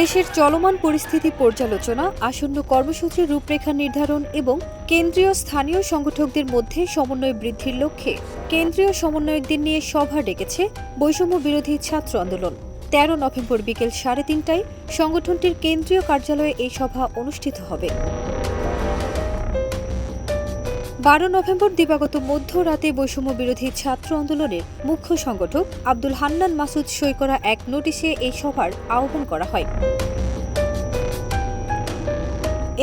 দেশের চলমান পরিস্থিতি পর্যালোচনা, আসন্ন কর্মসূচির রূপরেখা নির্ধারণ এবং কেন্দ্রীয় স্থানীয় সংগঠকদের মধ্যে সমন্বয় বৃদ্ধির লক্ষ্যে কেন্দ্রীয় সমন্বয়কদের নিয়ে সভা ডেকেছে বৈষম্য বিরোধী ছাত্র আন্দোলন। ১৩ নভেম্বর বিকেল ৩:৩০টায় সংগঠনটির কেন্দ্রীয় কার্যালয়ে এই সভা অনুষ্ঠিত হবে। ১২ নভেম্বর দিবাগত মধ্যরাতে বৈষম্য বিরোধী ছাত্র আন্দোলনের মুখ্য সংগঠক আব্দুল হান্নান মাসুদ সই করা এক নোটিশে এই সভার আহ্বান করা হয়।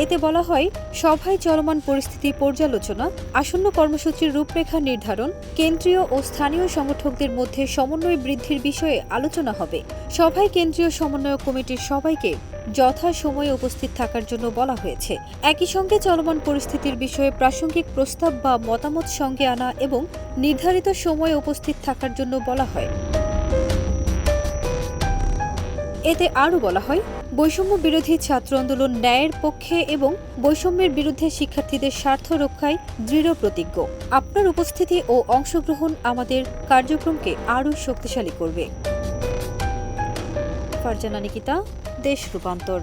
এতে বলা হয়, সভায় চলমান পরিস্থিতি পর্যালোচনা, আসন্ন কর্মসূচির রূপরেখা নির্ধারণ, কেন্দ্রীয় ও স্থানীয় সংগঠকদের মধ্যে সমন্বয় বৃদ্ধির বিষয়ে আলোচনা হবে। সভায় কেন্দ্রীয় সমন্বয় কমিটির সবাইকে যথাসময়ে উপস্থিত থাকার জন্য বলা হয়েছে। একই সঙ্গে চলমান পরিস্থিতির বিষয়ে প্রাসঙ্গিক প্রস্তাব বা মতামত সঙ্গে আনা এবং নির্ধারিত সময়ে উপস্থিত থাকার জন্য বলা হয়। এতে আরও বলা হয়, বৈষম্য বিরোধী ছাত্র আন্দোলন ন্যায়ের পক্ষে এবং বৈষম্যের বিরুদ্ধে শিক্ষার্থীদের স্বার্থ রক্ষায় দৃঢ় প্রতিজ্ঞ। আপনার উপস্থিতি ও অংশগ্রহণ আমাদের কার্যক্রমকে আরও শক্তিশালী করবে। ফারজানা নিকিতা, দেশ রূপান্তর।